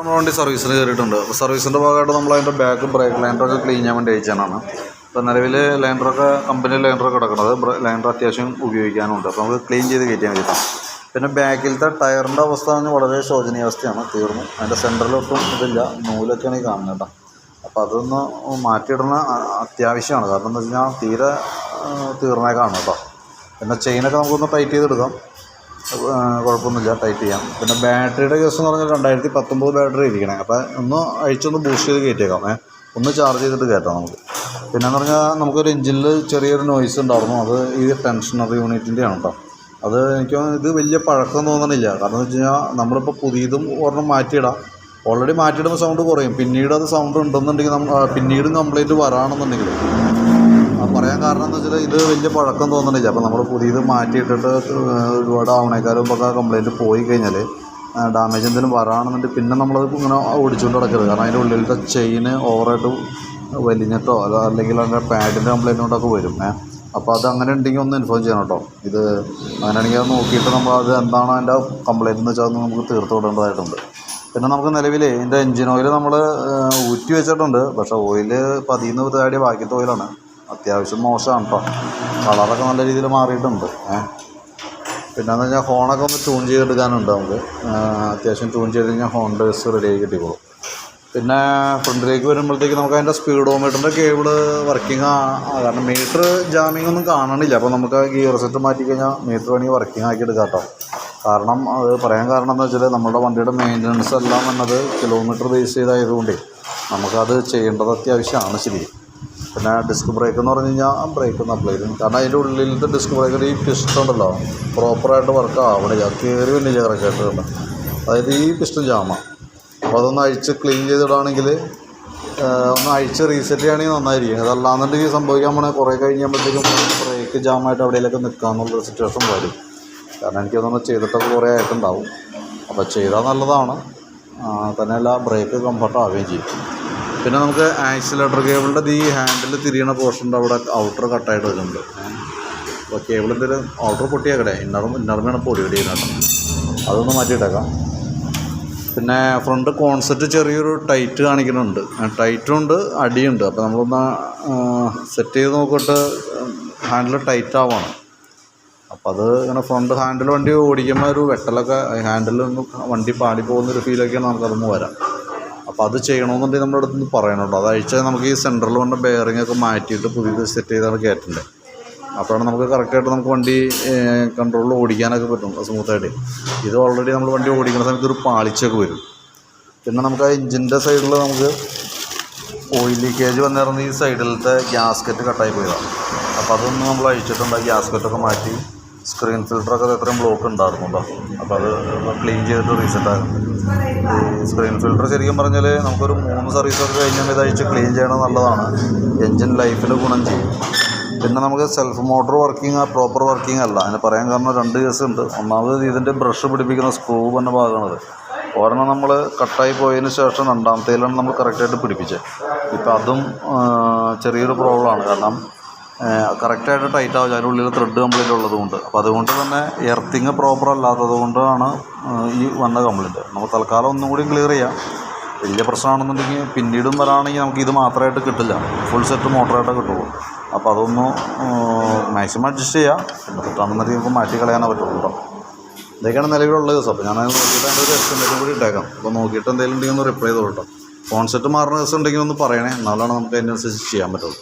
വണ്ടി സർവീസിന് കയറിയിട്ടുണ്ട്. അപ്പോൾ സർവീസിൻ്റെ ഭാഗമായിട്ട് നമ്മൾ അതിൻ്റെ ബാക്ക് ബ്രേക്ക് ലൈനറൊക്കെ ക്ലീൻ ചെയ്യാൻ വേണ്ടി അയച്ചാണ്. ഇപ്പോൾ നിലവിൽ ലൈനറൊക്കെ കമ്പനി ലൈനറൊക്കെ കിടക്കുന്നത് ലൈനർ അത്യാവശ്യം ഉപയോഗിക്കാനുണ്ട്. അപ്പോൾ നമുക്ക് ക്ലീൻ ചെയ്ത് കയറ്റാൻ കഴിയും. പിന്നെ ബാക്കിലത്തെ ടയറിൻ്റെ അവസ്ഥ വളരെ ശോചനീയാവസ്ഥയാണ്. തീർന്നു. അതിൻ്റെ സെൻറ്ററിലൊട്ടും ഇതില്ല, നൂലൊക്കെയാണ് ഈ കാണുന്നത് കേട്ടോ. അപ്പോൾ അതൊന്ന് മാറ്റിയിടുന്ന അത്യാവശ്യമാണ്. കാരണം എന്താ വെച്ച് കഴിഞ്ഞാൽ തീരെ തീർന്നേക്കാണ് കേട്ടോ. പിന്നെ ചെയിനൊക്കെ നമുക്കൊന്ന് ടൈറ്റ് ചെയ്തെടുക്കാം, കുഴപ്പമൊന്നുമില്ല, ടൈറ്റ് ചെയ്യാം. പിന്നെ ബാറ്ററിയുടെ കേസ് എന്ന് പറഞ്ഞാൽ 2019 ബാറ്ററി ഇരിക്കണേ. അപ്പോൾ ഒന്ന് അഴിച്ചൊന്ന് ബൂസ്റ്റ് ചെയ്ത് കയറ്റിയേക്കാം, ഒന്ന് ചാർജ് ചെയ്തിട്ട് കയറ്റാം നമുക്ക്. പിന്നെയെന്ന് പറഞ്ഞാൽ നമുക്കൊരു എഞ്ചിനിൽ ചെറിയൊരു നോയ്സ് ഉണ്ടായിരുന്നു. അത് ഈ ടെൻഷനർ യൂണിറ്റിൻ്റെയാണ് കേട്ടോ. അത് എനിക്ക് ഇത് വലിയ പഴക്കം തോന്നണില്ല. കാരണം എന്ന് വെച്ച് കഴിഞ്ഞാൽ നമ്മളിപ്പോൾ പുതിയതും ഒരെണ്ണം മാറ്റിയിടാം. ഓൾറെഡി മാറ്റിയിടുമ്പോൾ സൗണ്ട് കുറയും. പിന്നീട് അത് സൗണ്ട് ഉണ്ടെന്നുണ്ടെങ്കിൽ പിന്നീടും കംപ്ലൈൻറ്റ് വരാണെന്നുണ്ടെങ്കിൽ പറയാൻ കാരണം എന്താ വെച്ചാൽ ഇത് വലിയ പഴക്കം തോന്നണില്ല. അപ്പോൾ നമ്മൾ പുതിയത് മാറ്റിയിട്ടിട്ട് ഒരുപാട് ആവണേക്കാരും ഒക്കെ കംപ്ലൈൻറ്റ് പോയി കഴിഞ്ഞാൽ ഡാമേജ് എന്തെങ്കിലും വരാണെന്നുണ്ടെങ്കിൽ പിന്നെ നമ്മളത് ഇങ്ങനെ ഓടിച്ചുകൊണ്ട് നടക്കരുത്. കാരണം അതിൻ്റെ ഉള്ളിലത്തെ ചെയിന് ഓവറായിട്ട് വലിഞ്ഞിട്ടോ അല്ലെങ്കിൽ അതിൻ്റെ പാഡിൻ്റെ കംപ്ലൈൻറ്റ് കൊണ്ടൊക്കെ വരും. അപ്പോൾ അത് അങ്ങനെ ഉണ്ടെങ്കിൽ ഒന്ന് ഇൻഫോം ചെയ്യണം കേട്ടോ. ഇത് അങ്ങനെയാണെങ്കിൽ അത് നോക്കിയിട്ട് നമ്മളത് എന്താണ് അതിൻ്റെ കംപ്ലൈൻറ്റ് എന്ന് വെച്ചാൽ നമുക്ക് തീർത്ത് വിടേണ്ടതായിട്ടുണ്ട്. പിന്നെ നമുക്ക് നിലവിൽ ഇതിൻ്റെ എൻജിൻ ഓയിൽ നമ്മൾ ഊറ്റി വെച്ചിട്ടുണ്ട്. പക്ഷേ ഓയിൽ പതിന്ന് തേടിയ ബാക്കിയത്തെ ഓയിലാണ്. അത്യാവശ്യം മോശമാണ് കേട്ടോ. കളറൊക്കെ നല്ല രീതിയിൽ മാറിയിട്ടുണ്ട്. പിന്നെയെന്ന് വെച്ചാൽ ഹോണൊക്കെ ഒന്ന് ട്യൂൺ ചെയ്തെടുക്കാനുണ്ട് നമുക്ക്. അത്യാവശ്യം ട്യൂൺ ചെയ്ത് കഴിഞ്ഞാൽ ഹോണിൻ്റെ ബസ് റെഡിയായി കിട്ടിക്കോളും. പിന്നെ ഫ്രണ്ടിലേക്ക് വരുമ്പോഴത്തേക്ക് നമുക്ക് അതിൻ്റെ സ്പീഡോമീറ്ററിൻ്റെ കേബിൾ വർക്കിംഗ് കാരണം മീറ്റർ ജാമിങ് ഒന്നും കാണണില്ല. അപ്പോൾ നമുക്ക് ഗിയർ സെറ്റ് മാറ്റിക്കഴിഞ്ഞാൽ മീറ്റർ വേണമെങ്കിൽ വർക്കിംഗ് ആക്കി എടുക്കാം കേട്ടോ. കാരണം അത് പറയാൻ കാരണം എന്താ വെച്ചാൽ നമ്മുടെ വണ്ടിയുടെ മെയിൻ്റനൻസ് എല്ലാം എന്നത് കിലോമീറ്റർ ബേസ് ചെയ്തായതുകൊണ്ട് നമുക്കത് ചെയ്യേണ്ടത് അത്യാവശ്യമാണ്. ശരി. പിന്നെ ഡിസ്ക് ബ്രേക്ക് എന്ന് പറഞ്ഞു കഴിഞ്ഞാൽ ബ്രേക്ക് ഒന്ന് അപ്ലൈ ചെയ്യും. കാരണം അതിൻ്റെ ഉള്ളിലത്തെ ഡിസ്ക് ബ്രേക്കിൽ ഈ പിസ്റ്റൺ ഉണ്ടല്ലോ പ്രോപ്പറായിട്ട് വർക്ക് ആവണില്ല, കയറി വന്നില്ല കറക്റ്റായിട്ട്. അതായത് ഈ പിസ്റ്റൺ ജാമാണ്. അപ്പോൾ അതൊന്ന് അഴിച്ച് ക്ലീൻ ചെയ്തിടുകയാണെങ്കിൽ ഒന്ന് അഴിച്ച് റീസെറ്റ് ചെയ്യുകയാണെങ്കിൽ നന്നായിരിക്കും. അതല്ലാന്നുണ്ടെങ്കിൽ സംഭവിക്കാൻ പോണേ കുറേ കഴിഞ്ഞുമ്പോഴത്തേക്കും ബ്രേക്ക് ജാമായിട്ട് എവിടെയെങ്കിലൊക്കെ നിൽക്കാമെന്നുള്ളൊരു സിറ്റുവേഷൻ വരും. കാരണം എനിക്കതൊന്ന് ചെയ്തിട്ടൊക്കെ കുറേ ആയിട്ടുണ്ടാവും. അപ്പോൾ ചെയ്താൽ നല്ലതാണ്. തന്നെയല്ല ബ്രേക്ക് കംഫർട്ട് ആവുകയും ചെയ്യും. പിന്നെ നമുക്ക് ആക്സിലേറ്റർ കേബിളിൻ്റെ ഈ ഹാൻഡിൽ തിരിയണ പോർഷൻ്റെ അവിടെ ഔട്ടർ കട്ടായിട്ട് വരുന്നുണ്ട്. അപ്പോൾ കേബിൾ എന്തെങ്കിലും ഔട്ടർ പൊട്ടിയാക്കട്ടെ, ഇന്നർമയാണ് പൊടി ചെയ്യുന്നത്. അതൊന്ന് മാറ്റിയിട്ടേക്കാം. പിന്നെ ഫ്രണ്ട് കോൺസെപ്റ്റ് ചെറിയൊരു ടൈറ്റ് കാണിക്കുന്നുണ്ട്. ടൈറ്റുണ്ട്, അടിയുണ്ട്. അപ്പോൾ നമ്മളൊന്ന് സെറ്റ് ചെയ്ത് നോക്കിയിട്ട് ഹാൻഡിൽ ടൈറ്റ് ആവുകയാണ്. അപ്പോൾ അത് ഇങ്ങനെ ഫ്രണ്ട് ഹാൻഡിൽ വണ്ടി ഓടിക്കുമ്പോൾ ഒരു വെട്ടലൊക്കെ ഹാൻഡിൽ ഒന്ന് വണ്ടി പാടി പോകുന്നൊരു ഫീലൊക്കെയാണ് നമുക്കതൊന്ന് വരാം. അപ്പോൾ അത് ചെയ്യണമെന്നുണ്ടെങ്കിൽ നമ്മുടെ അടുത്ത് നിന്ന് പറയണം കേട്ടോ. അത് അഴിച്ചാൽ നമുക്ക് ഈ സെൻറ്ററിൽ വന്ന ബെയറിംഗ് ഒക്കെ മാറ്റിയിട്ട് പുതിയത് സെറ്റ് ചെയ്താണ് കയറ്റേണ്ടത്. അപ്പോഴാണ് നമുക്ക് കറക്റ്റായിട്ട് നമുക്ക് വണ്ടി കൺട്രോളിൽ ഓടിക്കാനൊക്കെ പറ്റും സ്മൂത്തായിട്ട്. ഇത് ഓൾറെഡി നമ്മൾ വണ്ടി ഓടിക്കുന്ന സമയത്ത് ഒരു പാളിച്ചൊക്കെ വരും. പിന്നെ നമുക്ക് ആ എഞ്ചിൻ്റെ സൈഡിൽ നമുക്ക് ഓയിൽ ലീക്കേജ് വന്നിരുന്ന ഈ സൈഡിലത്തെ ഗ്യാസ്കറ്റ് കട്ടായി പോയതാണ്. അപ്പോൾ അതൊന്ന് നമ്മൾ അഴിച്ചിട്ടുണ്ട്. ഗ്യാസ്കറ്റൊക്കെ മാറ്റി സ്ക്രീൻ ഫിൽറ്ററൊക്കെ എത്രയും ബ്ലോക്ക് ഉണ്ടായിരുന്നു കേട്ടോ. അപ്പോൾ അത് ക്ലീൻ ചെയ്തിട്ട് റീസെറ്റ് ആകുന്നുണ്ട്. ഈ സ്ക്രീൻ ഫിൽറ്റർ ശരിക്കും പറഞ്ഞാൽ നമുക്കൊരു 3 സർവീസൊക്കെ കഴിഞ്ഞാൽ ഇത് അഴിച്ച് ക്ലീൻ ചെയ്യണത് നല്ലതാണ്. എൻജിൻ ലൈഫിൽ ഗുണം ചെയ്യും. പിന്നെ നമുക്ക് self motor working proper working അല്ല. അതിന് പറയാൻ കാരണം 2 കേസ് ഉണ്ട്. ഒന്നാമത് ഇതിൻ്റെ ബ്രഷ് പിടിപ്പിക്കുന്ന സ്ക്രൂ തന്നെ ഭാഗമാണത്. ഒരെണ്ണം നമ്മൾ കട്ടായി പോയതിന് ശേഷം രണ്ടാമത്തേലാണ് നമ്മൾ കറക്റ്റായിട്ട് പിടിപ്പിച്ചത്. ഇപ്പം അതും ചെറിയൊരു പ്രോബ്ലമാണ്. കാരണം കറക്റ്റായിട്ട് ടൈറ്റ് ആവില്ല, അതിൻ്റെ ഉള്ളിൽ ത്രെഡ് കംപ്ലീറ്റ് ഉള്ളതുകൊണ്ട്. അപ്പോൾ അതുകൊണ്ട് തന്നെ എർത്തിങ് പ്രോപ്പർ അല്ലാത്തത് കൊണ്ടാണ് ഈ വന്ന കംപ്ലീറ്റ്. നമുക്ക് തൽക്കാലം ഒന്നും കൂടി ക്ലിയർ ചെയ്യാം. വലിയ പ്രശ്നമാണെന്നുണ്ടെങ്കിൽ പിന്നീടും വരാണെങ്കിൽ നമുക്ക് ഇത് മാത്രമായിട്ട് കിട്ടില്ല, ഫുൾ സെറ്റ് മോട്ടറായിട്ടേ കിട്ടുള്ളൂ. അപ്പോൾ അതൊന്ന് മാക്സിമം അഡ്ജസ്റ്റ് ചെയ്യാം. പിന്നെ കിട്ടാണെന്നുണ്ടെങ്കിൽ നമുക്ക് മാറ്റി കളയാനേ പറ്റുള്ളൂ കേട്ടോ. ഇതൊക്കെയാണ് നിലവിലുള്ള ദിവസം. അപ്പോൾ ഞാനത് നോക്കിയിട്ട് അതിൻ്റെ ഒരു എസ്റ്റിമേറ്റും കൂടി ഇട്ടേക്കാം. അപ്പോൾ നോക്കിയിട്ട് എന്തെങ്കിലും ഉണ്ടെങ്കിൽ ഒന്ന് റിപ്ലൈ ചെയ്തോളൂ കേട്ടോ. ഫോൺ സെറ്റ് മാറുന്ന ദിവസം ഉണ്ടെങ്കിൽ ഒന്ന് പറയണേ, എന്നാലാണ് നമുക്ക് അതിനനുസരിച്ച് ചെയ്യാൻ പറ്റുള്ളൂ.